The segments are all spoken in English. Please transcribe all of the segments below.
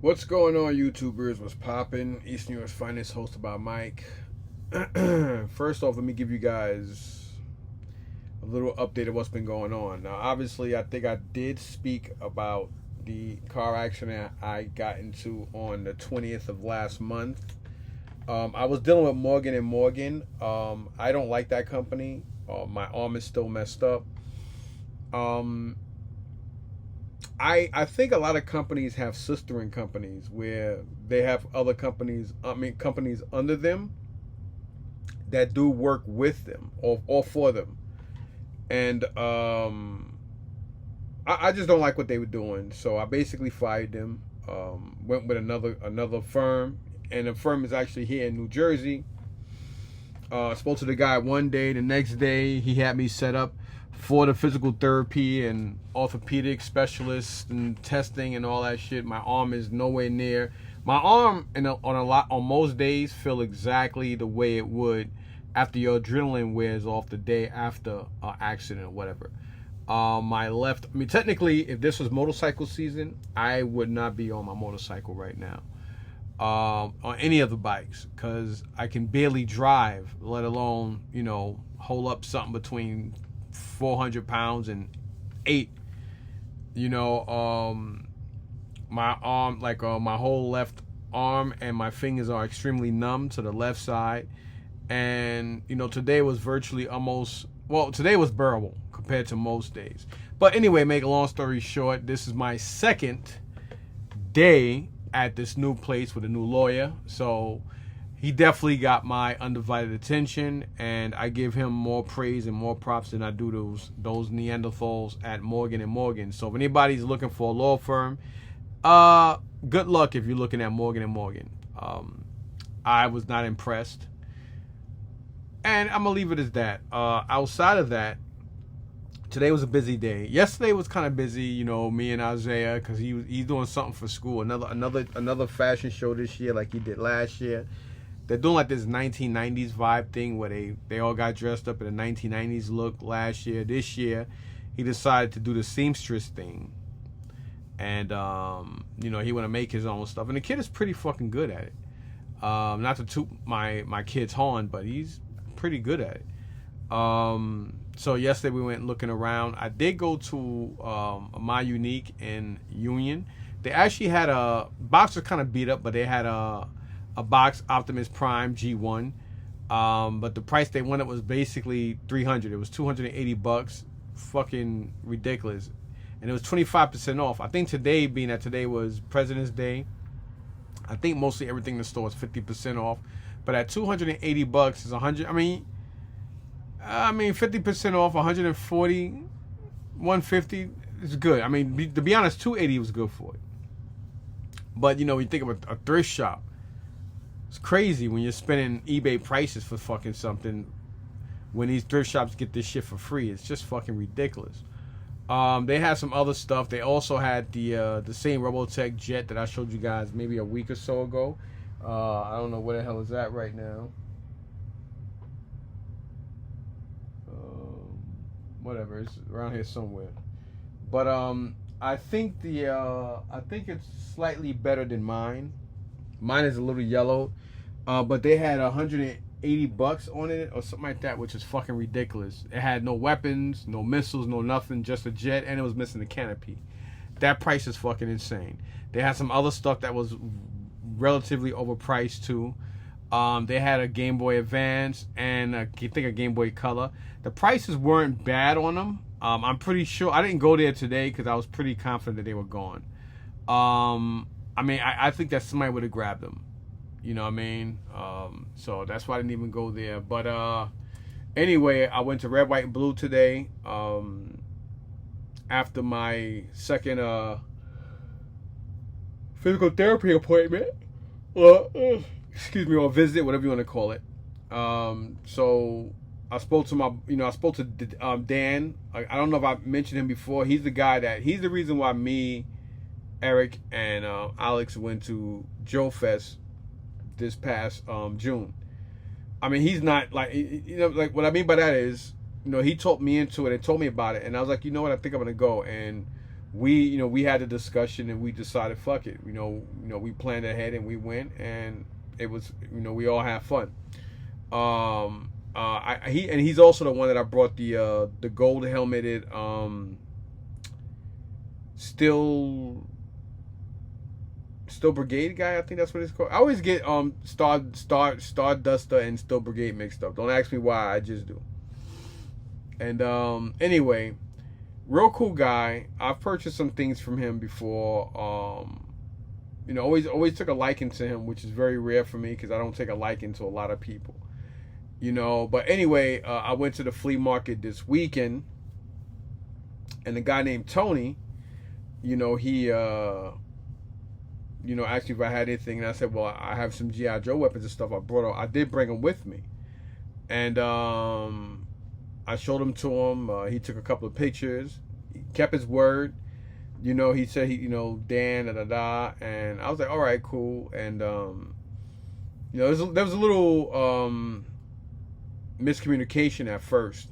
What's going on, YouTubers? What's poppin'? East New York's finest, hosted by Mike. First off, let me give you guys a little update of what's been going on. Now, obviously, I think I did speak about the car accident I got into on the 20th of last month. I was dealing with Morgan & Morgan. I don't like that company. My arm is still messed up. I think a lot of companies have sistering companies where they have other companies, companies under them that do work with them or for them. And I just don't like what they were doing. So I basically fired them, went with another firm, and the firm is actually here in New Jersey. Spoke to the guy one day. The next day, he had me set up for the physical therapy and orthopedic specialists and testing and all that shit. My arm is nowhere near. My arm on most days feel exactly the way it would after your adrenaline wears off the day after an accident or whatever. My left, technically, if this was motorcycle season, I would not be on my motorcycle right now. On any of the bikes, because I can barely drive, let alone, hold up something between 400 pounds and 8. My arm, my whole left arm and my fingers are extremely numb to the left side. And today was virtually today was bearable compared to most days. But anyway, make a long story short, this is my second day at this new place with a new lawyer. So he definitely got my undivided attention, and I give him more praise and more props than I do those Neanderthals at Morgan & Morgan. So if anybody's looking for a law firm, good luck if you're looking at Morgan & Morgan. I was not impressed, and I'm gonna leave it as that. Outside of that, today was a busy day. Yesterday was kind of busy, me and Isaiah, because he's doing something for school. Another fashion show this year, like he did last year. They're doing like this 1990s vibe thing where they all got dressed up in a 1990s look last year. This year, he decided to do the seamstress thing, and he want to make his own stuff. And the kid is pretty fucking good at it. Not to toot my kid's horn, but he's pretty good at it. So yesterday we went looking around. I did go to My Unique in Union. They actually had a box was kind of beat up, but they had a box Optimus Prime G1. But the price they wanted was basically $300. It was $280. Fucking ridiculous. And it was 25% off. I think today, being that today was President's Day, I think mostly everything in the store is 50% off. But at $280 is 100. 50% off, 140, 150 is good. To be honest, 280 was good for it. But when you think of a thrift shop, it's crazy when you're spending eBay prices for fucking something when these thrift shops get this shit for free. It's just fucking ridiculous. They had some other stuff. They also had the same Robotech jet that I showed you guys maybe a week or so ago. I don't know where the hell is that right now. Whatever, it's around here somewhere. But I think it's slightly better than mine. Mine is a little yellow, but they had $180 on it or something like that, which is fucking ridiculous. It had no weapons, no missiles, no nothing, just a jet, and it was missing the canopy. That price is fucking insane. They had some other stuff that was relatively overpriced too. They had a Game Boy Advance and I think a Game Boy Color. The prices weren't bad on them. I'm pretty sure I didn't go there today because I was pretty confident that they were gone. I think that somebody would have grabbed them. So that's why I didn't even go there. But anyway, I went to Red, White, and Blue today. After my second physical therapy appointment. Excuse me, or visit, whatever you want to call it. So I spoke to Dan. I don't know if I mentioned him before. He's the reason why me, Eric, and Alex went to Joe Fest this past June. He's not like what I mean by that is, he talked me into it and told me about it, and I was like, you know what, I think I'm gonna go. And we had a discussion and we decided, fuck it. We planned ahead and we went, and it was, we all had fun. He's also the one that I brought the gold helmeted still brigade guy. I think that's what it's called. I always get Starduster and Still Brigade mixed up. Don't ask me why. I just do. And anyway, real cool guy. I've purchased some things from him before. Always took a liking to him, which is very rare for me because I don't take a liking to a lot of people. But anyway, I went to the flea market this weekend, and the guy named Tony, he asked me if I had anything, and I said, well, I have some G.I. Joe weapons and stuff I brought. I did bring them with me, and I showed them to him. He took a couple of pictures. He kept his word. He said Dan, and I was like, all right, cool. And there was a little miscommunication at first,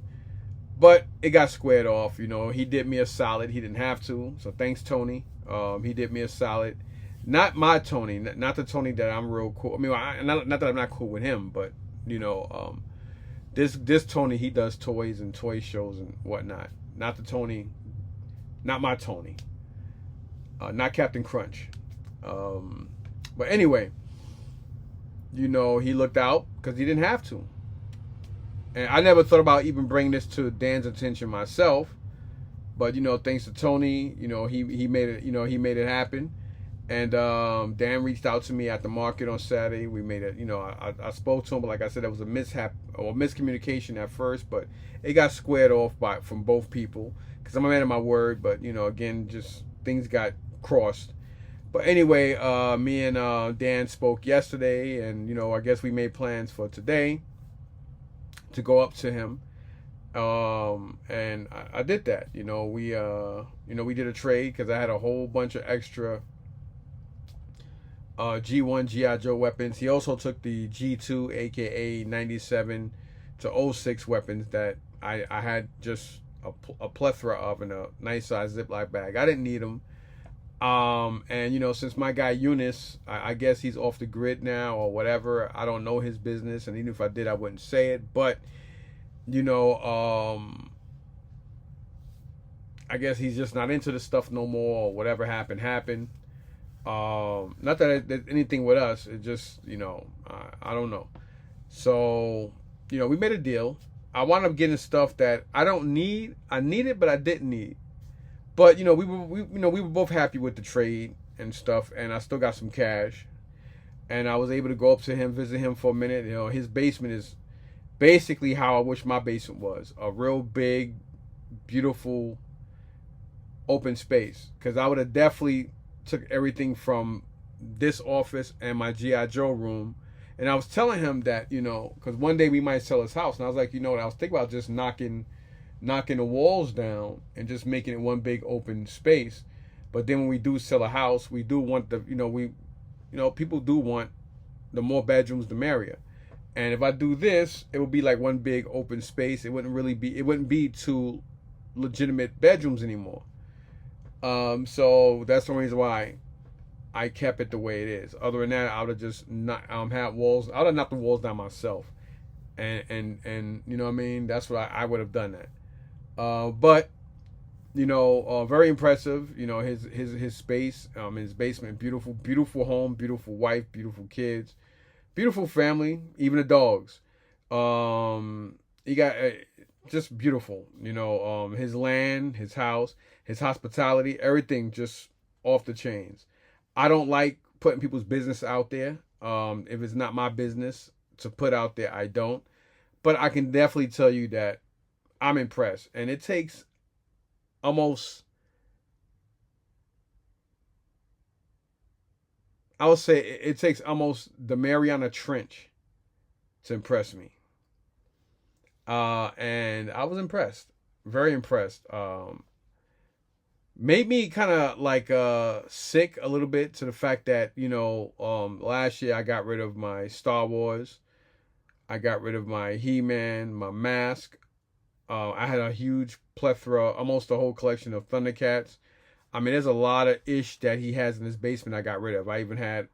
but it got squared off. He did me a solid. He didn't have to, so thanks, Tony. He did me a solid. Not my Tony, not the Tony that I'm real cool. I mean, not that I'm not cool with him, but this Tony, he does toys and toy shows and whatnot. Not the Tony, not my Tony. Not Captain Crunch. But anyway, he looked out because he didn't have to. And I never thought about even bringing this to Dan's attention myself. But thanks to Tony, he made it. He made it happen. And Dan reached out to me at the market on Saturday. We made it. I spoke to him, but like I said, there was a mishap or miscommunication at first, but it got squared off from both people because I'm a man of my word. But again, just things got crossed. But anyway, me and Dan spoke yesterday, and I guess we made plans for today to go up to him. And I did that. We did a trade because I had a whole bunch of extra G1 G.I. Joe weapons. He also took the G2, aka 97 to 06 weapons that I had just a plethora of in a nice size Ziploc bag. I didn't need them. And since my guy Eunice, I guess he's off the grid now or whatever. I don't know his business, and even if I did, I wouldn't say it. But I guess he's just not into the stuff no more, or whatever happened. Not that there's anything with us. It just, I don't know. So, we made a deal. I wound up getting stuff that I don't need. I needed, but I didn't need. But we were both happy with the trade and stuff, and I still got some cash, and I was able to go up to him, visit him for a minute. His basement is basically how I wish my basement was, a real big, beautiful, open space. Because I would have definitely took everything from this office and my G.I. Joe room, and I was telling him that because one day we might sell his house, and I was like, I was thinking about just knocking the walls down and just making it one big open space. But then when we do sell a house, we do want people do want the more bedrooms the merrier. And if I do this, it would be like one big open space. It wouldn't be two legitimate bedrooms anymore. So that's the reason why I kept it the way it is. Other than that, I would have just not had walls. I would have knocked the walls down myself. And you know what I mean? That's what I would have done that. But very impressive. His space, his basement, beautiful home, beautiful wife, beautiful kids, beautiful family, even the dogs. He got just beautiful. His land, his house, his hospitality, everything just off the chains. I don't like putting people's business out there. If it's not my business to put out there, I don't. But I can definitely tell you that I'm impressed. And it takes almost, I would say it takes almost the Mariana Trench to impress me. And I was impressed. Very impressed. Made me kind of like sick a little bit to the fact that, last year I got rid of my Star Wars. I got rid of my He-Man, my mask. I had a huge plethora, almost a whole collection of Thundercats. I mean, there's a lot of ish that he has in his basement I got rid of. I even had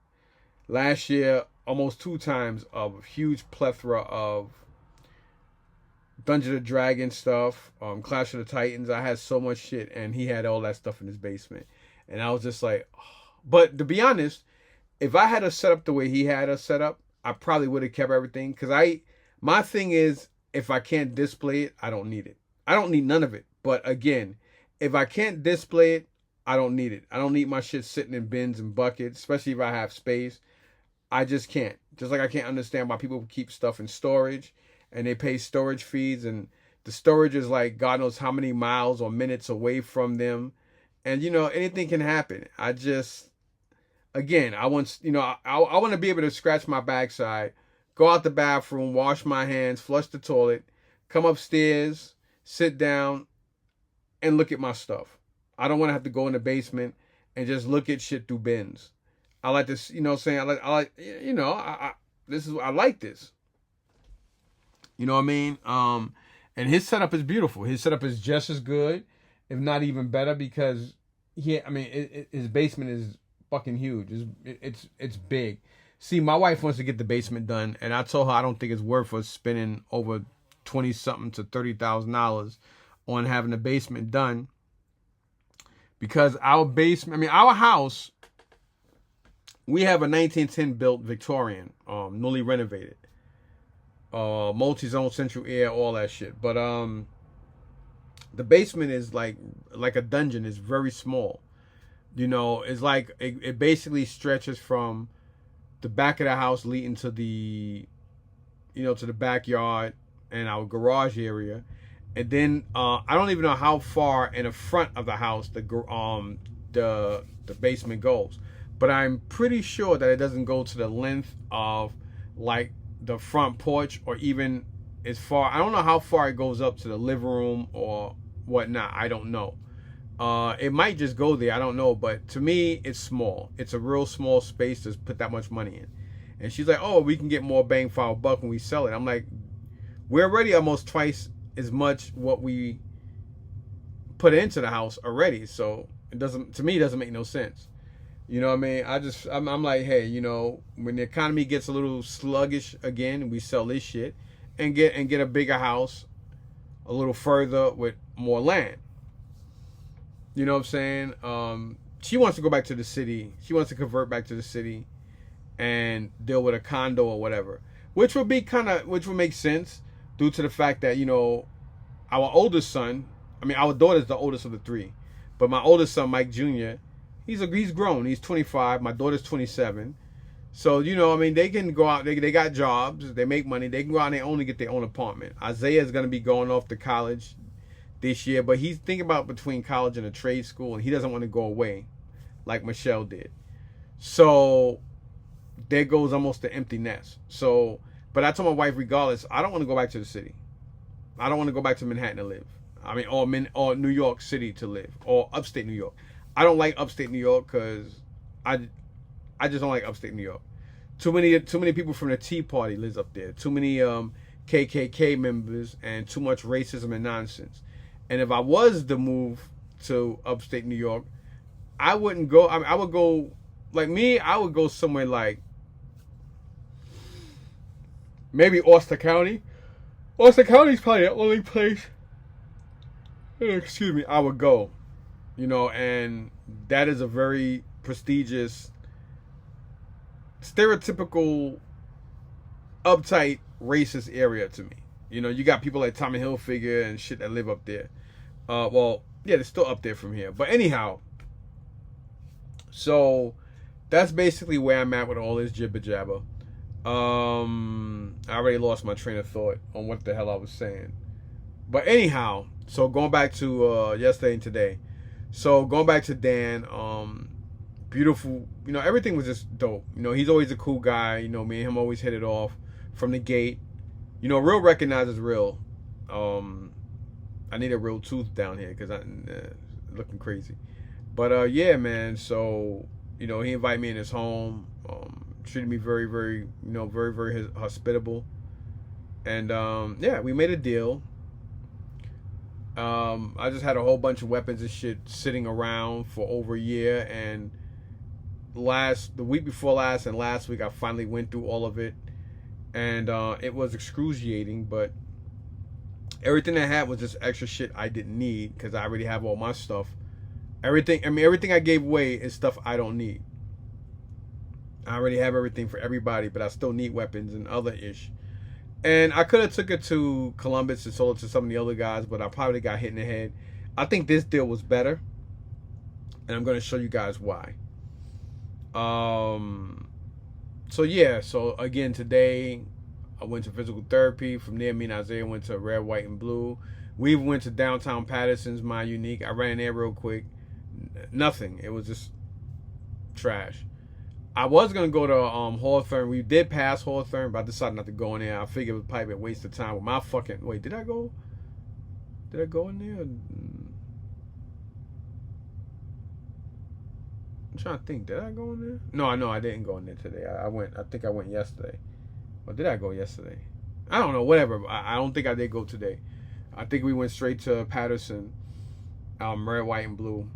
last year almost 2 times of huge plethora of Dungeon of Dragon stuff, Clash of the Titans. I had so much shit, and he had all that stuff in his basement, and I was just like, oh. But to be honest, if I had a setup the way he had a setup, I probably would have kept everything. Cause my thing is, if I can't display it, I don't need it. I don't need none of it. But again, if I can't display it, I don't need it. I don't need my shit sitting in bins and buckets, especially if I have space. I just can't. Just like I can't understand why people keep stuff in storage and they pay storage fees, and the storage is like God knows how many miles or minutes away from them. And anything can happen. Again, I want I want to be able to scratch my backside, go out the bathroom, wash my hands, flush the toilet, come upstairs, sit down, and look at my stuff. I don't want to have to go in the basement and just look at shit through bins. I like this, saying I like this. You know what I mean? And his setup is beautiful. His setup is just as good, if not even better, because his basement is fucking huge. It's big. See, my wife wants to get the basement done, and I told her I don't think it's worth us spending over $20 something to $30,000 on having the basement done, because our house, we have a 1910 built Victorian, newly renovated, multi-zone central air, all that shit. But the basement is like a dungeon. It's very small. It's like it basically stretches from the back of the house leading to the to the backyard and our garage area, and then I don't even know how far in the front of the house the basement goes, but I'm pretty sure that it doesn't go to the length of like the front porch, or even as far. I don't know how far it goes up to the living room or whatnot. I don't know. It might just go there. I don't know. But to me, it's small. It's a real small space to put that much money in. And she's like, oh, we can get more bang for our buck when we sell it. I'm like, we're already almost twice as much what we put into the house already. So it doesn't make no sense. You know what I mean? I'm like, hey, when the economy gets a little sluggish again, we sell this shit and get a bigger house a little further with more land. You know what I'm saying? She wants to go back to the city. She wants to convert back to the city and deal with a condo or whatever, which would make sense due to the fact that, our oldest son, our daughter's the oldest of the three, but my oldest son, Mike Jr., he's grown. He's 25. My daughter's 27. So, they can go out. They got jobs. They make money. They can go out and they only get their own apartment. Isaiah's going to be going off to college this year, but he's thinking about between college and a trade school, and he doesn't want to go away like Michelle did. So there goes almost the empty nest. So, but I told my wife, regardless, I don't want to go back to the city. I don't want to go back to Manhattan to live. Or New York City to live, or upstate New York. I don't like upstate New York because I just don't like upstate New York. Too many people from the Tea Party lives up there. Too many KKK members, and too much racism and nonsense. And if I was to move to upstate New York, I wouldn't go. I would go, I would go somewhere like maybe Austin County. Austin County is probably the only place, I would go. And that is a very prestigious, stereotypical, uptight, racist area to me. You got people like Tommy Hilfiger and shit that live up there. They're still up there from here. But anyhow, so that's basically where I'm at with all this jibber jabber. I already lost my train of thought on what the hell I was saying. But anyhow, so going back to yesterday and today. So going back to Dan, beautiful, everything was just dope. He's always a cool guy. Me and him always hit it off from the gate. Real recognizes real. I need a real tooth down here because I'm looking crazy. But yeah, man. So he invited me in his home. Treated me very, very, very, very hospitable. And yeah, we made a deal. I just had a whole bunch of weapons and shit sitting around for over a year, and the week before last and last week, I finally went through all of it, and it was excruciating. But everything I had was just extra shit I didn't need because I already have all my stuff. Everything I gave away is stuff I don't need. I already have everything for everybody, but I still need weapons and other ish. And I could have took it to Columbus and sold it to some of the other guys, but I probably got hit in the head. I think this deal was better, and I'm going to show you guys why. So yeah, so again today I went to physical therapy. From there, me and Isaiah went to Red, White, and Blue. We went to downtown Patterson's, my unique. I ran in there real quick. Nothing. It was just trash. I was gonna go to Hawthorne. We did pass Hawthorne, but I decided not to go in there. I figured it was probably a waste of time with my fucking. Wait, did I go? Did I go in there? I'm trying to think. Did I go in there? No, I didn't go in there today. I went. I think I went yesterday. Or did I go yesterday? I don't know. Whatever. I don't think I did go today. I think we went straight to Patterson, Red, White, and Blue.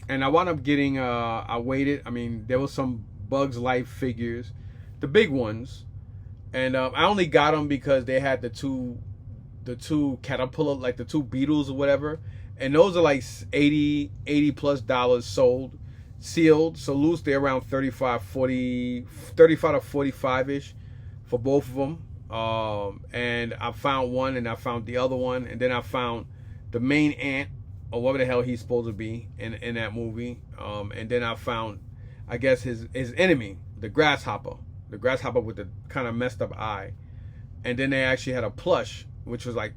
And I wound up getting. I waited. I mean, there was some Bugs Life figures, the big ones, and I only got them because they had the two caterpillar, like the two beetles or whatever, and those are like $80 plus sold. Sealed, so loose they're around 35 to 45 ish for both of them. And I found one, and I found the other one, and then I found the main ant, or whatever the hell he's supposed to be in that movie. And then I found, I guess, his enemy, the grasshopper with the kind of messed up eye. And then they actually had a plush, which was like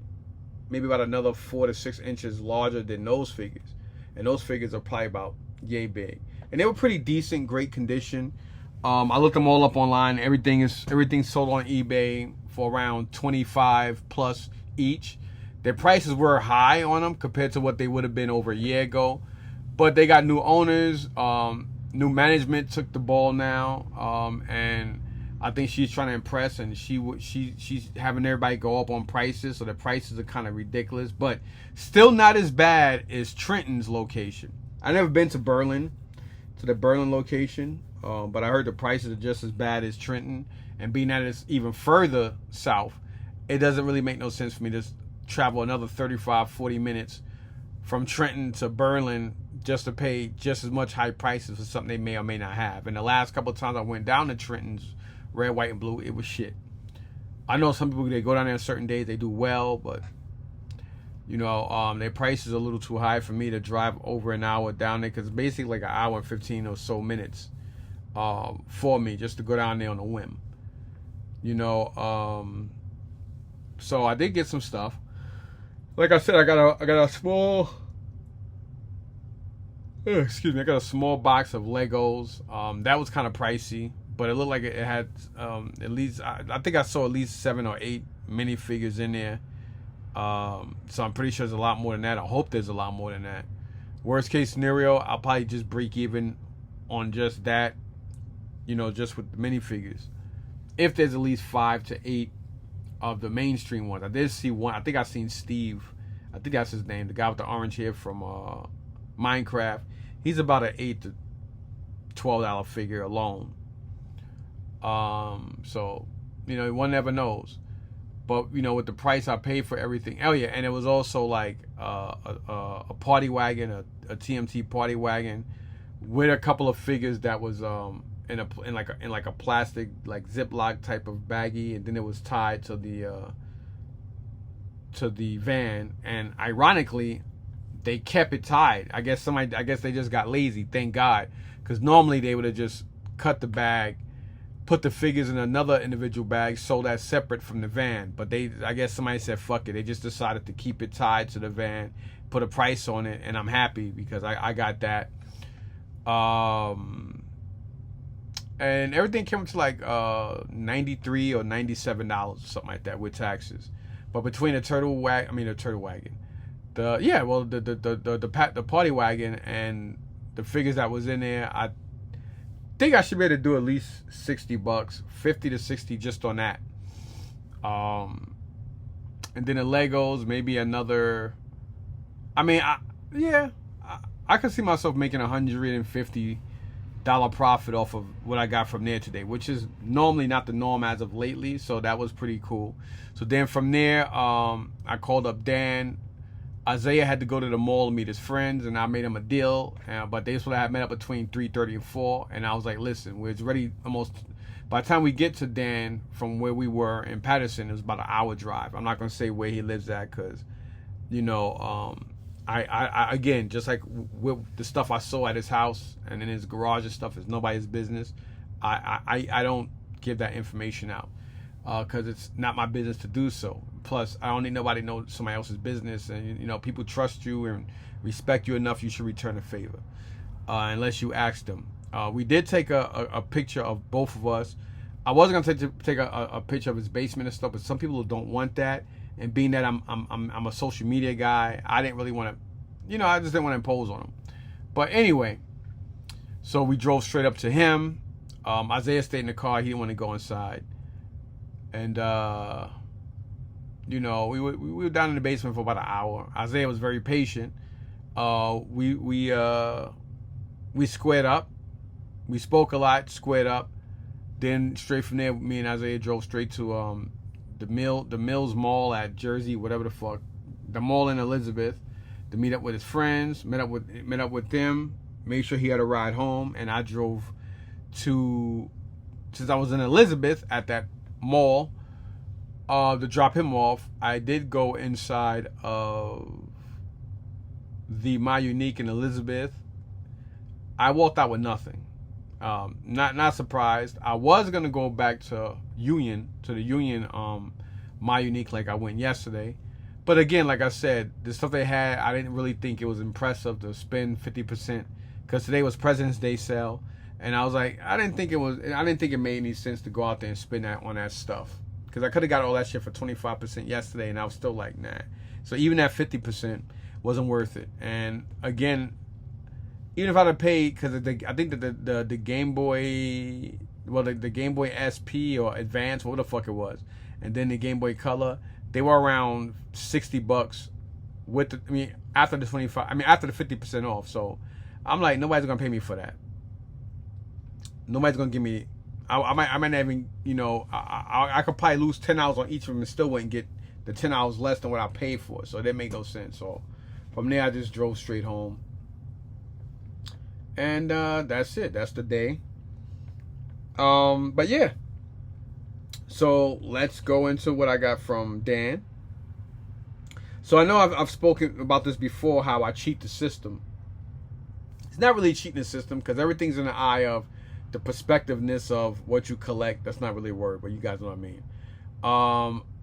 maybe about another 4 to 6 inches larger than those figures, and those figures are probably about yay big. And they were pretty decent, great condition. I looked them all up online. Everything's sold on eBay for around 25 plus each. Their prices were high on them compared to what they would have been over a year ago. But they got new owners. New management took the ball now. And I think she's trying to impress, and she's having everybody go up on prices. So the prices are kind of ridiculous. But still not as bad as Trenton's location. I've never been to Berlin, to the Berlin location, but I heard the prices are just as bad as Trenton, and being that it's even further south, it doesn't really make no sense for me to travel another 35-40 minutes from Trenton to Berlin just to pay just as much high prices for something they may or may not have. And the last couple of times I went down to Trenton's Red, White, and Blue, it was shit. I know some people, they go down there on certain days, they do well, but you know, their price is a little too high for me to drive over an hour down there, because basically like an hour and 15 or so minutes for me just to go down there on a whim. You know, so I did get some stuff. Like I said, I got a small, I got a small box of Legos. That was kind of pricey, but it looked like it had at least, I think I saw at least 7 or 8 minifigures in there. So I'm pretty sure there's a lot more than that. I hope there's a lot more than that. Worst case scenario, I'll probably just break even on just that, you know, just with the minifigures. If there's at least 5 to 8 of the mainstream ones. I did see one. I think I seen Steve. I think that's his name. The guy with the orange hair from Minecraft. He's about an $8 to $12 figure alone. So, you know, one never knows. But, you know, with the price I paid for everything. Oh, yeah. And it was also like a party wagon, a TMT party wagon with a couple of figures that was in like a plastic, like Ziploc type of baggie. And then it was tied to the van. And ironically, they kept it tied. I guess they just got lazy. Thank God. Because normally they would have just cut the bag, put the figures in another individual bag, sold that separate from the van. But I guess somebody said, fuck it. They just decided to keep it tied to the van, put a price on it, and I'm happy because I got that. And everything came to like $93 or $97 or something like that with taxes. But between the the party wagon and the figures that was in there, I think I should be able to do at least $60, 50 to 60 just on that. And then the Legos, maybe another I mean, yeah, I could see myself making $150 profit off of what I got from there today, which is normally not the norm as of lately. So that was pretty cool. So then from there, I called up Dan. Isaiah had to go to the mall and meet his friends, and I made him a deal. But they supposed to have met up between 3:30 and 4, and I was like, listen, we're ready almost. By the time we get to Dan from where we were in Patterson, it was about an hour drive. I'm not gonna say where he lives at because, you know, I again, just like with the stuff I saw at his house and in his garage and stuff, is nobody's business. I don't give that information out because it's not my business to do so. Plus, I don't need nobody to know somebody else's business, and you know, people trust you and respect you enough. You should return a favor, unless you ask them. We did take a picture of both of us. I wasn't gonna take a picture of his basement and stuff, but some people don't want that. And being that I'm a social media guy, I didn't really want to, you know, I just didn't want to impose on him. But anyway, so we drove straight up to him. Isaiah stayed in the car. He didn't want to go inside. And you know, we were down in the basement for about an hour. Isaiah was very patient. We squared up. We spoke a lot, squared up. Then straight from there, me and Isaiah drove straight to the Mills Mall at Jersey, whatever the fuck, the mall in Elizabeth, to meet up with his friends. Met up with them. Made sure he had a ride home, and I drove to, since I was in Elizabeth at that mall, to drop him off. I did go inside of the My Unique in Elizabeth. I walked out with nothing. Not surprised. I was gonna go back to the Union My Unique like I went yesterday, but again, like I said, the stuff they had, I didn't really think it was impressive to spend 50%, because today was President's Day sale, and I was like, I didn't think it made any sense to go out there and spend that on that stuff, because I could have got all that shit for 25% yesterday, and I was still like, nah. So even that 50% wasn't worth it. And again, even if I'd have paid, because I think that the Game Boy, well, the Game Boy SP or Advance, what the fuck it was, and then the Game Boy Color, they were around $60 with the, after the 50% off. So I'm like, nobody's gonna pay me for that. Nobody's gonna give me. I might not even, you know, I could probably lose $10 on each of them and still wouldn't get the $10 less than what I paid for. So that made no sense. So from there, I just drove straight home. And that's it. That's the day. But yeah. So let's go into what I got from Dan. So I know I've spoken about this before, how I cheat the system. It's not really cheating the system, because everything's in the eye of the perspectiveness of what you collect. That's not really a word, but you guys know what I mean.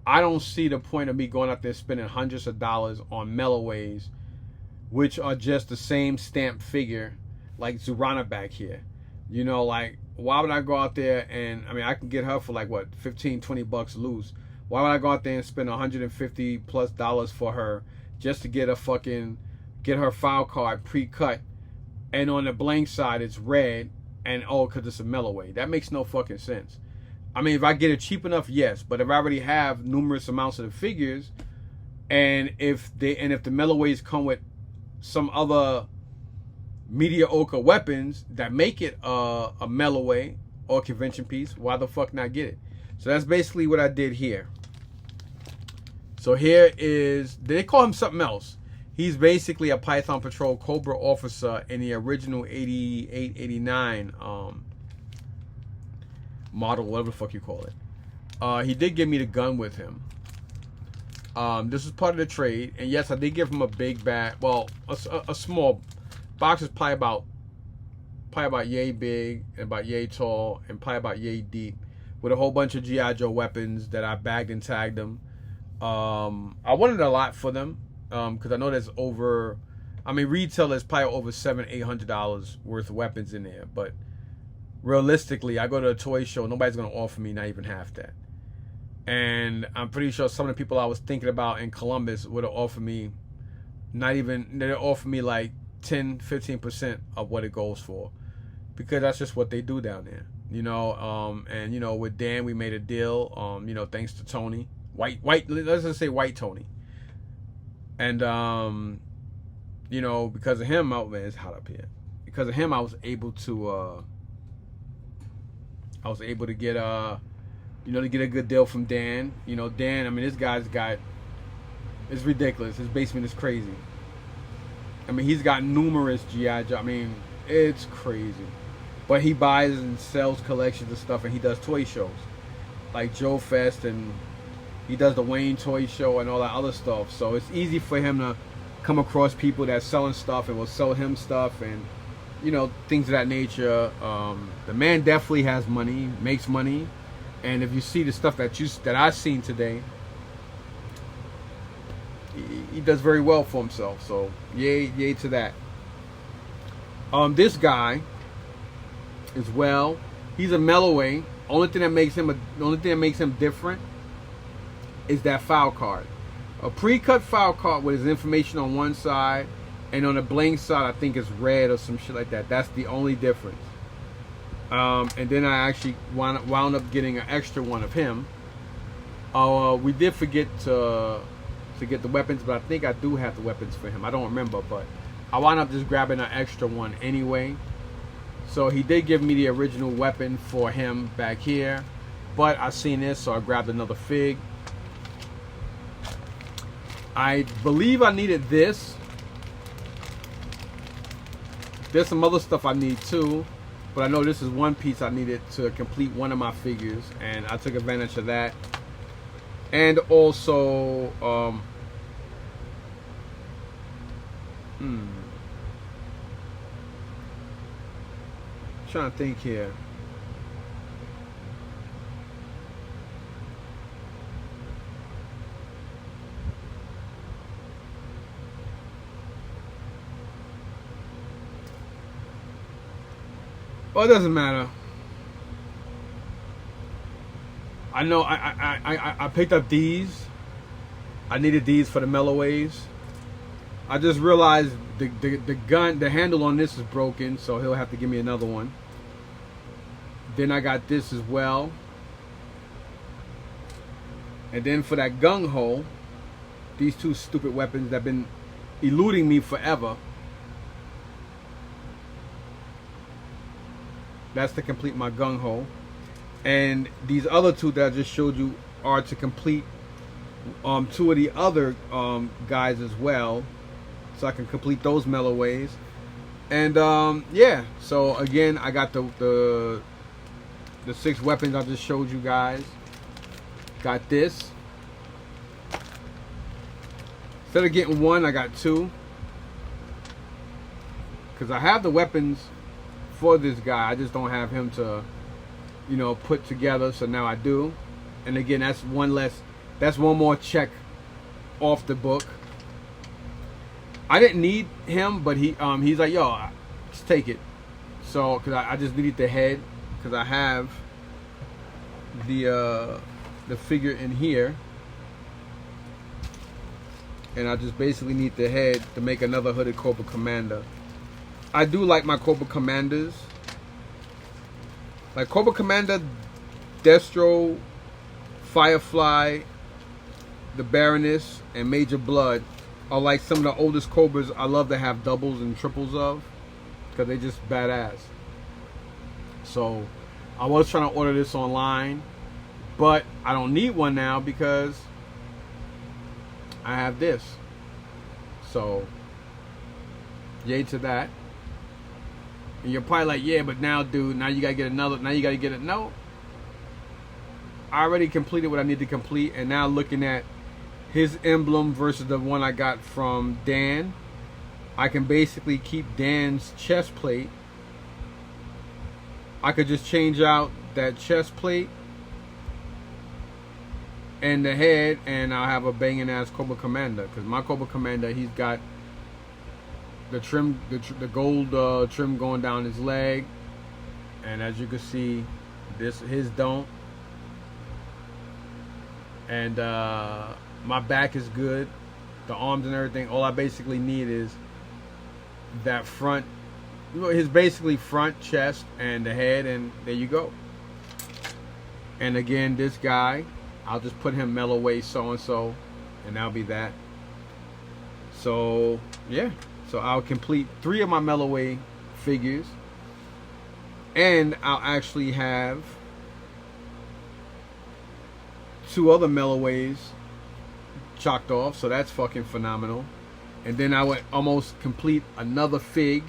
I don't see the point of me going out there spending hundreds of dollars on Melloways, which are just the same stamp figure like Zurana back here. You know, like, why would I go out there and, I can get her for like, what, $15-20 loose. Why would I go out there and spend $150+ for her just to get her file card pre-cut, and on the blank side it's red, and because it's a Melloway? That makes no fucking sense. If I get it cheap enough, yes, but if I already have numerous amounts of the figures, and if the Melloways come with some other mediocre weapons that make it a Melloway or convention piece, why the fuck not get it? So that's basically what I did here. So here is, they call him something else. He's basically a Python Patrol Cobra officer in the original 88, 89 model, whatever the fuck you call it. He did give me the gun with him. This was part of the trade, and yes, I did give him a big bag. Well, a small box is probably about yay big and about yay tall and probably about yay deep, with a whole bunch of G.I. Joe weapons that I bagged and tagged them. I wanted a lot for them, because I know there's over, retail is probably over $700-800 worth of weapons in there, but realistically, I go to a toy show, nobody's gonna offer me not even half that. And I'm pretty sure some of the people I was thinking about in Columbus would have offered me they'd offer me like 10-15% of what it goes for, because that's just what they do down there, you know. And you know, with Dan, we made a deal, you know, thanks to Tony, white, let's just say white Tony. And you know, because of him, oh man, it's hot up here. Because of him, I was able to get you know, to get a good deal from Dan. You know, Dan, I mean, this guy's got, it's ridiculous. His basement is crazy. I mean, he's got numerous G.I. Joe. I mean, it's crazy. But he buys and sells collections of stuff, and he does toy shows like Joe Fest, and he does the Wayne Toy Show and all that other stuff. So it's easy for him to come across people that's selling stuff and will sell him stuff, and you know, things of that nature. The man definitely has money, makes money, and if you see the stuff that I've seen today, he does very well for himself. So yay to that. This guy as well, he's a mellowweight. Only thing that makes him different is that foul card. A pre-cut foul card with his information on one side, and on the blank side I think it's red or some shit like that. That's the only difference. And then I actually wound up getting an extra one of him. We did forget to get the weapons, but I think I do have the weapons for him. I don't remember, but I wound up just grabbing an extra one anyway. So he did give me the original weapon for him back here, but I seen this, so I grabbed another fig. I believe I needed this. There's some other stuff I need too, but I know this is one piece I needed to complete one of my figures, and I took advantage of that. And also, trying to think here. Well, it doesn't matter. I know I picked up these. I needed these for the melloways. I just realized the handle on this is broken, so he'll have to give me another one. Then I got this as well. And then for that gung ho, these two stupid weapons that have been eluding me forever. That's to complete my gung ho. And these other two that I just showed you are to complete two of the other guys as well, so I can complete those melloways. And yeah, so again, I got the 6 weapons I just showed you guys. Got this. Instead of getting one, I got 2, because I have the weapons for this guy. I just don't have him to, you know, put together. So now I do. And again, that's one more check off the book. I didn't need him, but he's like, yo, just take it. So because I just needed the head, because I have the figure in here, and I just basically need the head to make another hooded Cobra Commander. I do like my Cobra Commanders. Like Cobra Commander, Destro, Firefly, the Baroness, and Major Blood are like some of the oldest Cobras I love to have doubles and triples of, because they're just badass. So I was trying to order this online, but I don't need one now because I have this. So yay to that. And you're probably like, yeah, but now, dude, now you gotta get another. Now you gotta get it. No, I already completed what I need to complete, and now looking at his emblem versus the one I got from Dan, I can basically keep Dan's chest plate. I could just change out that chest plate and the head, and I'll have a banging ass Cobra Commander. Because my Cobra Commander, he's got the trim, the gold trim going down his leg, and as you can see, his don't. And my back is good, the arms and everything. All I basically need is that front, his basically front, chest, and the head, and there you go. And again, this guy, I'll just put him mellowweight so and so, and that'll be that. So yeah, So I'll complete 3 of my Melloway figures, and I'll actually have 2 other Melloways chalked off, so that's fucking phenomenal. And then I would almost complete another fig,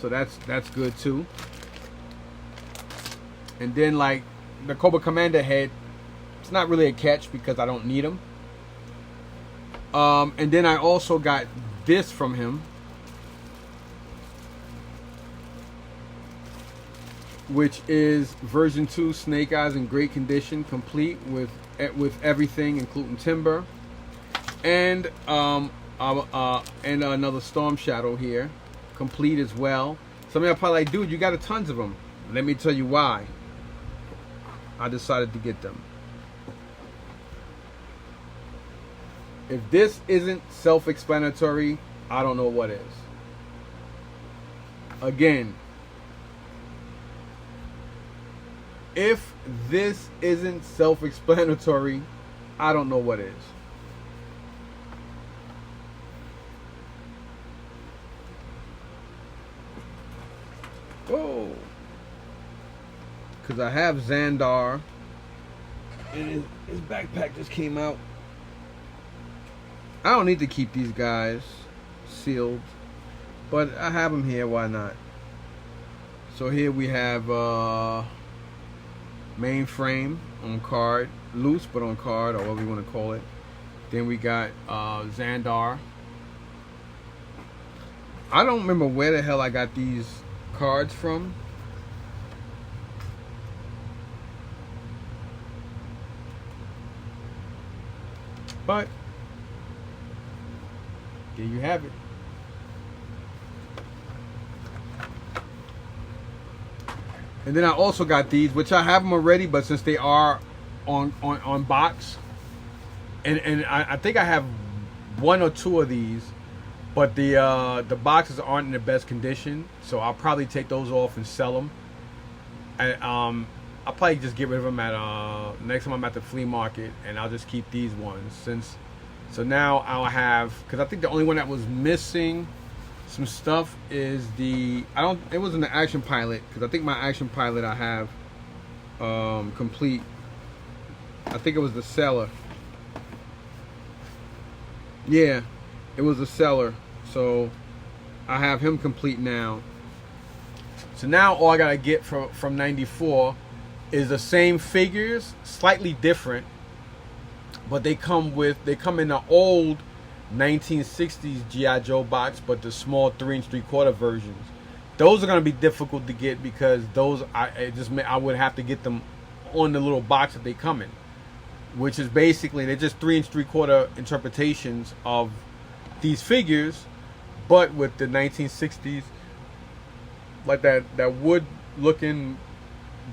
so that's good too. And then like the Cobra Commander head, it's not really a catch because I don't need him. And then I also got this from him, which is version 2 Snake Eyes in great condition, complete with everything, including timber, and another Storm Shadow here, complete as well. Some of y'all probably like, dude, you got tons of them. Let me tell you why I decided to get them. If this isn't self-explanatory, I don't know what is. Again, if this isn't self-explanatory, I don't know what is. Whoa. Because I have Xandar, and his backpack just came out. I don't need to keep these guys sealed, but I have them here, why not? So here we have Mainframe on card, loose but on card, or whatever you want to call it. Then we got Xandar. I don't remember where the hell I got these cards from. But there you have it. And then I also got these, which I have them already, but since they are on box, and I think I have 1 or 2 of these, but the boxes aren't in the best condition, so I'll probably take those off and sell them. And I'll probably just get rid of them at next time I'm at the flea market, and I'll just keep these ones so now I'll have, because I think the only one that was missing some stuff is it wasn't the Action Pilot, because I think my Action Pilot I have complete. I think it was the Seller. Yeah, it was the Seller, so I have him complete now. So now all I gotta get from 94 is the same figures, slightly different, but they come in the old 1960s G.I. Joe box, but the small 3 3/4 versions. Those are gonna be difficult to get because those I would have to get them on the little box that they come in, which is basically they're just 3 3/4 interpretations of these figures, but with the 1960s like that wood looking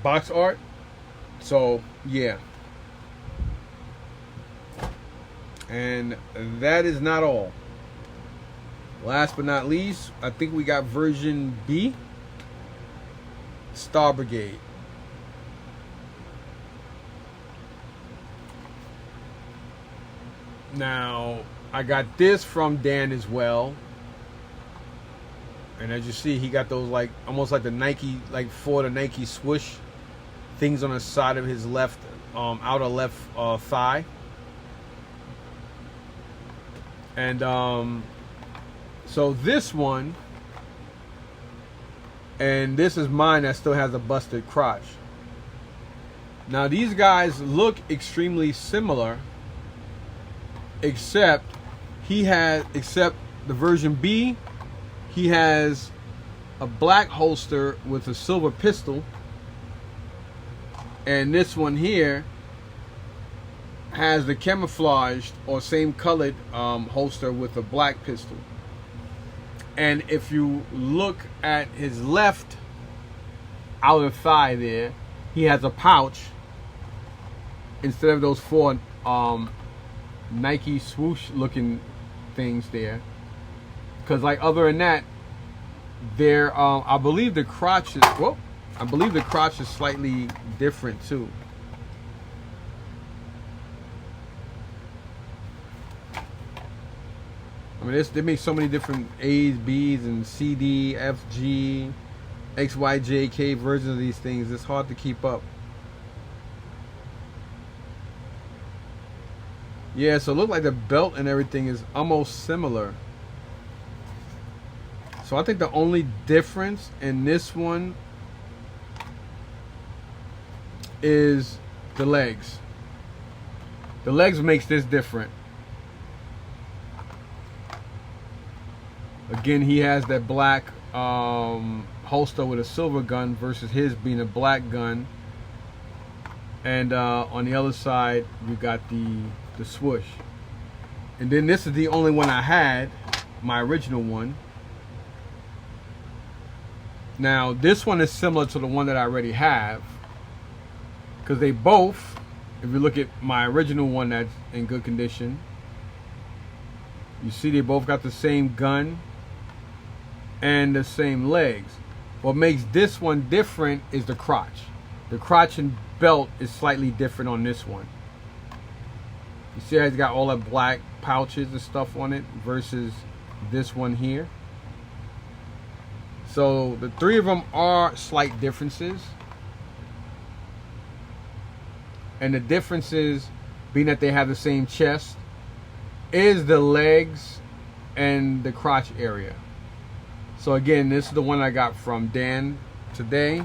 box art. So yeah. And that is not all. Last but not least, I think we got version B, Star Brigade. Now, I got this from Dan as well. And as you see, he got those like almost like the Nike, like for the Nike swoosh things on the side of his left, outer left thigh. And so this one, and this is mine that still has a busted crotch. Now these guys look extremely similar, except the version B, he has a black holster with a silver pistol, and this one here has the camouflaged or same colored holster with a black pistol. And if you look at his left outer thigh there, he has a pouch instead of those 4 Nike swoosh looking things there. Because like other than that, there I believe the crotch is slightly different too. mean, they make so many different A's, B's, and C, D, F, G, X, Y, J, K versions of these things. It's hard to keep up. Yeah, so it looks like the belt and everything is almost similar. So I think the only difference in this one is the legs. The legs makes this different. Again, he has that black holster with a silver gun versus his being a black gun. And on the other side, you got the swoosh. And then this is the only one I had, my original one. Now, this one is similar to the one that I already have, because they both, if you look at my original one that's in good condition, you see they both got the same gun and the same legs. What makes this one different is the crotch. The crotch and belt is slightly different on this one. You see how it's got all the black pouches and stuff on it versus this one here. So the three of them are slight differences. And the differences being that they have the same chest is the legs and the crotch area. So again, this is the one I got from Dan today.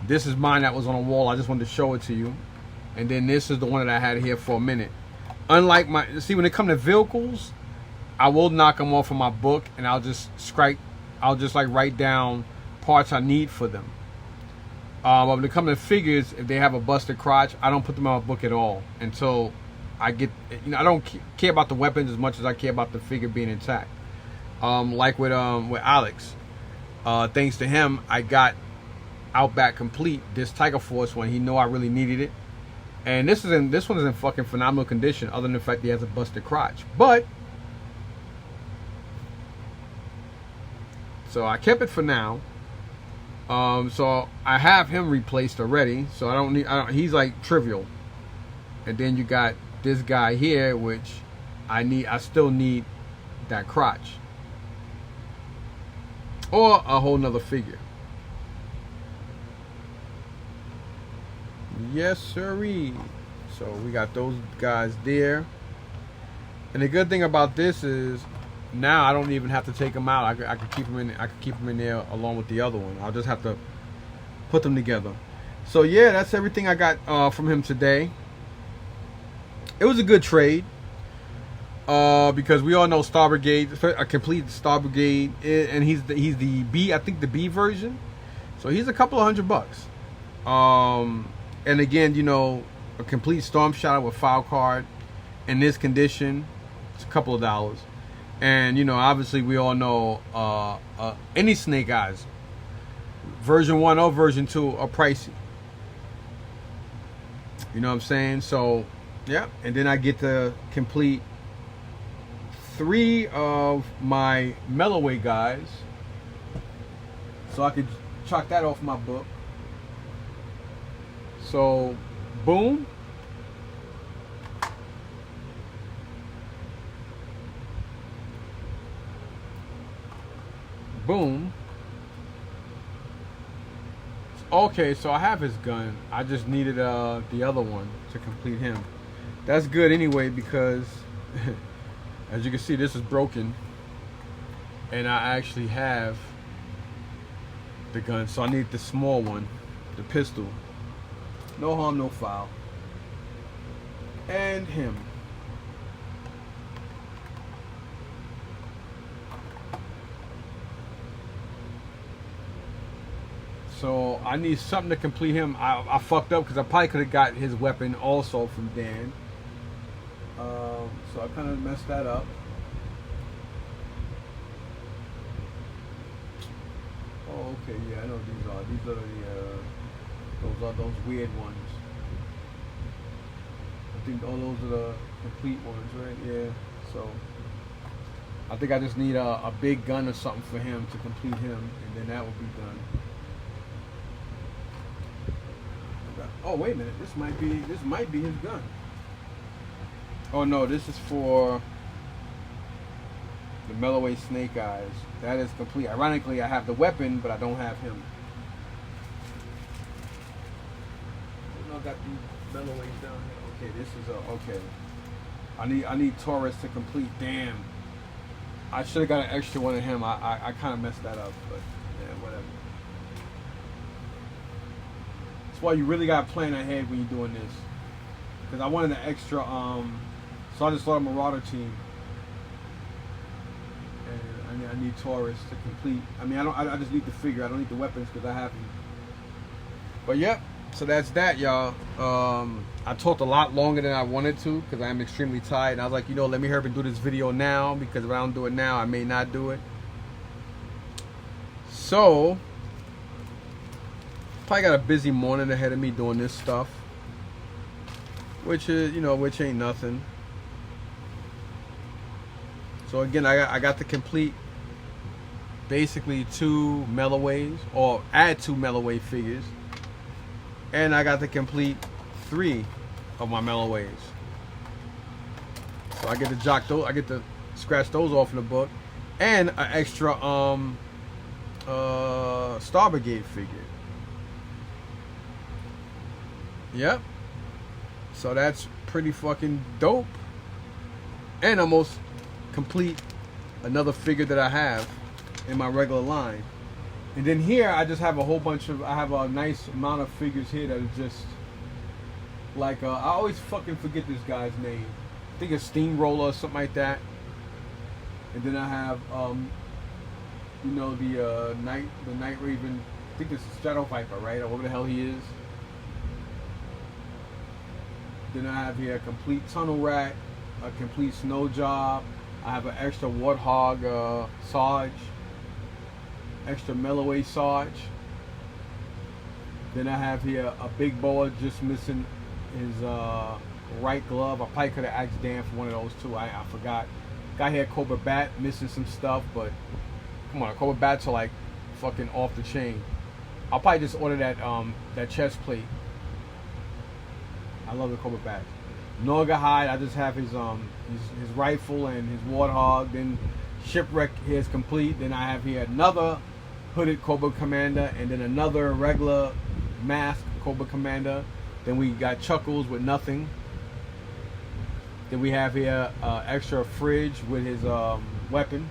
This is mine that was on a wall. I just wanted to show it to you. And then this is the one that I had here for a minute. Unlike my, see, when it comes to vehicles, I will knock them off of my book and I'll just like write down parts I need for them. But when it comes to figures, if they have a busted crotch, I don't put them in my book at all until I get, you know, I don't care about the weapons as much as I care about the figure being intact. Like with Alex, thanks to him, I got Outback Complete, this Tiger Force one. He know I really needed it, and this one is in fucking phenomenal condition, other than the fact that he has a busted crotch. But so I kept it for now. So I have him replaced already, so I don't need. He's like trivial, and then you got this guy here, which I still need that crotch or a whole nother figure. Yes, sirree. So we got those guys there, and the good thing about this is now I don't even have to take them out. I could keep them in. I could keep them in there along with the other one. I'll just have to put them together. So yeah, that's everything I got from him today. It was a good trade because we all know Star Brigade, a complete Star Brigade, and he's the B. I think the B version. So he's a couple of $100. And again, you know, a complete Storm Shadow with file card in this condition, it's a couple of dollars. And you know, obviously we all know any Snake Eyes, version 1 or version 2 are pricey. You know what I'm saying? So yeah, and then I get to complete 3 of my Mellowway guys, so I could chalk that off my book. So boom. Boom. Okay, so I have his gun. I just needed the other one to complete him. That's good anyway, because as you can see, this is broken, and I actually have the gun, so I need the small one, the pistol. No harm, no foul. And him. So I need something to complete him. I fucked up because I probably could have got his weapon also from Dan. So I kind of messed that up. Oh, okay, yeah, I know these are. These are those weird ones. I think all those are the complete ones, right? Yeah. So I think I just need a big gun or something for him to complete him, and then that will be done. Oh, wait a minute. This might be his gun. Oh no, this is for The Melloway Snake Eyes. That is complete. Ironically, I have the weapon, but I don't have him. I got the Melloways down here. Okay, this is okay. I need Taurus to complete. Damn. I should have got an extra one of him. I kind of messed that up, but yeah, whatever. That's why you really got to plan ahead when you're doing this. Because I wanted an extra, so I just thought a Marauder team. And I need Taurus to complete. I mean, I just need the figure. I don't need the weapons because I have them. But yep, so that's that, y'all. I talked a lot longer than I wanted to because I am extremely tired. And I was like, let me hurry up and do this video now because if I don't do it now, I may not do it. So, probably got a busy morning ahead of me doing this stuff. Which is, which ain't nothing. So again, I got to complete basically 2 Melloways, or add 2 Melloway figures. And I got to complete 3 of my Melloways. So I get to jock those, I get to scratch those off in the book. And an extra Star Brigade figure. Yep. So that's pretty fucking dope. And almost complete another figure that I have in my regular line. And then here I just have a whole bunch of, I have a nice amount of figures here that are just like, I always fucking forget this guy's name. I think it's Steamroller or something like that. And then I have, the Night Raven, I think this is Shadow Viper, right? Or whatever the hell he is. Then I have here a complete Tunnel Rat, a complete Snow Job. I have an extra Warthog Sarge, extra Melloway Sarge. Then I have here a Big Boa just missing his right glove. I probably could have asked Dan for one of those too. I forgot. Got here Cobra Bat missing some stuff, but come on, Cobra Bats are like fucking off the chain. I'll probably just order that chest plate. I love the Cobra Bat. Norga Hide, I just have his rifle and his Warthog. Then Shipwreck here is complete. Then I have here another hooded Cobra Commander, and then another regular masked Cobra Commander. Then we got Chuckles with nothing. Then we have here extra fridge with his weapon.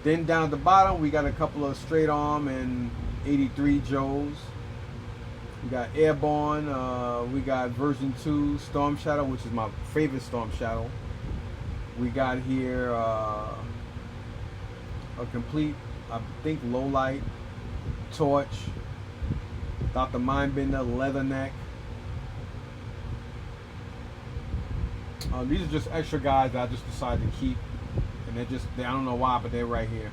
Then down at the bottom we got a couple of straight arm and 83 Joes. We got Airborne, we got version 2 Storm Shadow, which is my favorite Storm Shadow. We got here a complete, I think, Lowlight, Torch, Dr. Mindbender, Leatherneck. These are just extra guys that I just decided to keep. And I don't know why, but they're right here.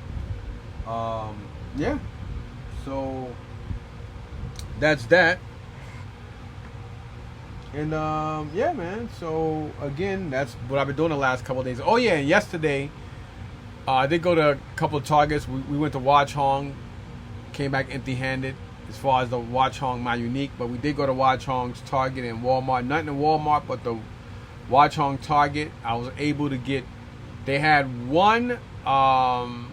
Yeah. So that's that. And yeah, man. So again, that's what I've been doing the last couple of days. Oh yeah, and yesterday I did go to a couple of Targets. We went to Watch Hong, came back empty-handed as far as the Watch Hong My Unique, but we did go to Watch Hong's Target and Walmart. Nothing in Walmart, but the Watch Hong Target, I was able to get. They had one Python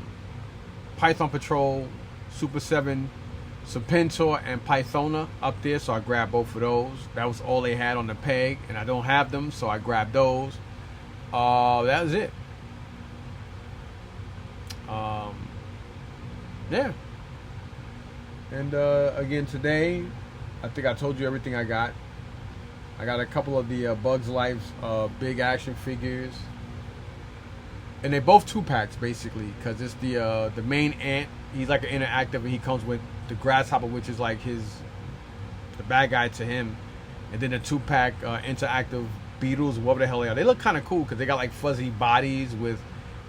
Patrol Super 7 Serpentor and Pythona up there, so I grabbed both of those. That was all they had on the peg, and I don't have them, so I grabbed those. That was it. Yeah. And again today, I think I told you everything I got. I got a couple of the Bugs Life's big action figures. And they're both 2-packs basically, because it's the main ant. He's like an interactive, and he comes with the grasshopper, which is like the bad guy to him, and then the 2-pack interactive beetles, whatever the hell they are. They look kind of cool because they got like fuzzy bodies with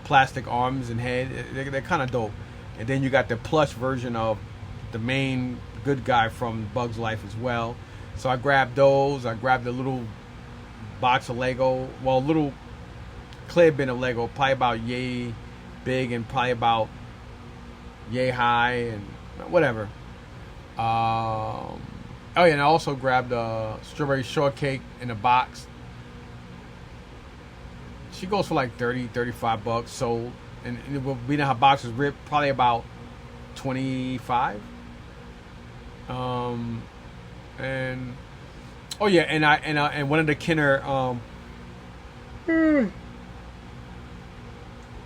plastic arms and head. They're kind of dope. And then you got the plush version of the main good guy from Bugs Life as well. So I grabbed those. I grabbed the little box of Lego, well, little clear bin of Lego, probably about yay big and probably about yay high and whatever. Oh yeah, and I also grabbed Strawberry Shortcake in a box. She goes for like $30-$35 sold. and it will be in her boxers ripped probably about 25. And oh yeah, and one of the Kenner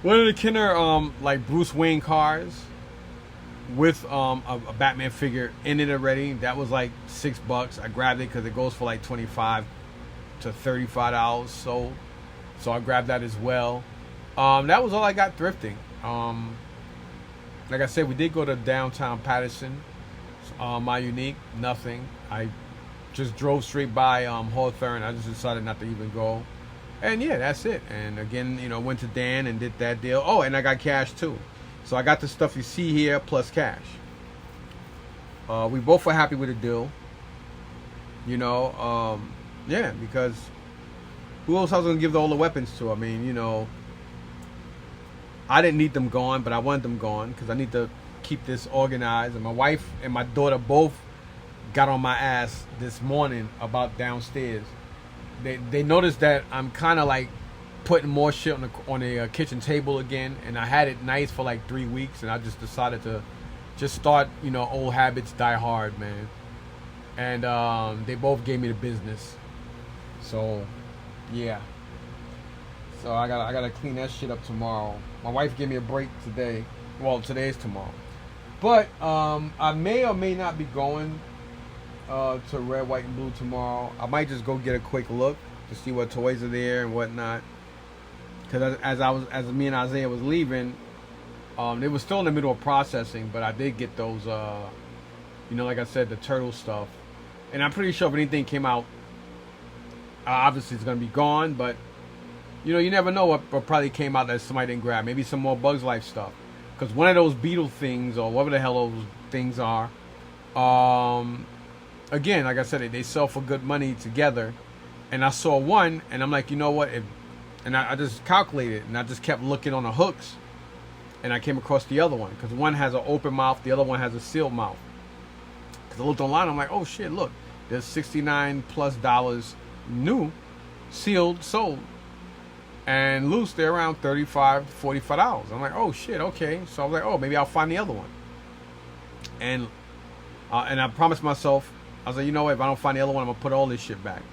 one of the Kenner like Bruce Wayne cars with a Batman figure in it already. That was like $6. I grabbed it because it goes for like $25 to $35 sold. So I grabbed that as well. That was all I got thrifting. Like I said, we did go to downtown Patterson. My Unique, nothing. I just drove straight by Hawthorne. I just decided not to even go. And yeah, that's it. And again, you know, went to Dan and did that deal. Oh, and I got cash too. So I got the stuff you see here plus cash. We both were happy with the deal. You know, yeah, because who else I was going to give all the weapons to? I mean, you know, I didn't need them gone, but I wanted them gone because I need to keep this organized. And my wife and my daughter both got on my ass this morning about downstairs. They noticed that I'm kind of like putting more shit on the kitchen table again, and I had it nice for like 3 weeks, and I just decided to just start, you know, old habits die hard, man. And they both gave me the business. So yeah. So I gotta clean that shit up tomorrow. My wife gave me a break today. Well, today's tomorrow. But I may or may not be going to Red, White, and Blue tomorrow. I might just go get a quick look to see what toys are there and whatnot. Because as me and Isaiah was leaving, they were still in the middle of processing, but I did get those, you know, like I said, the turtle stuff. And I'm pretty sure if anything came out, obviously it's gonna be gone. But you know, you never know what probably came out that somebody didn't grab. Maybe some more Bugs Life stuff. Because one of those beetle things, or whatever the hell those things are, again, like I said, they sell for good money together. And I saw one, and I'm like, you know what? And I just calculated, and I just kept looking on the hooks, and I came across the other one. Because one has an open mouth, the other one has a sealed mouth. Because I looked online, I'm like, oh shit, look. There's $69+ new, sealed, sold. And loose, they're around $35, $45. I'm like, oh shit, okay. So I was like, oh, maybe I'll find the other one. And I promised myself, I was like, you know what, if I don't find the other one, I'm gonna put all this shit back.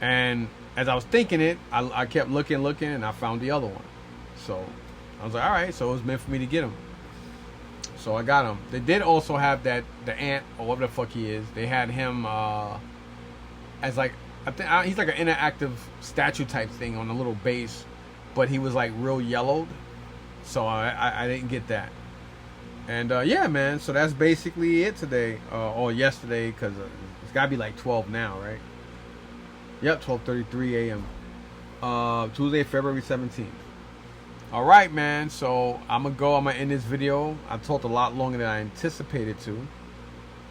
And as I was thinking it, I kept looking, and I found the other one. So I was like, all right, so it was meant for me to get him. So I got him. They did also have the ant, or whatever the fuck he is. They had him as like, he's like an interactive statue type thing on a little base, but he was like real yellowed, so I didn't get that. And yeah, man, so that's basically it today, or yesterday, because it's gotta be like 12 now, right? Yep, 12:33 a.m. Tuesday, February 17th. All right, man, so I'm gonna end this video. I talked a lot longer than I anticipated to,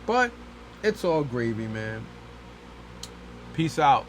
but it's all gravy, man. Peace out.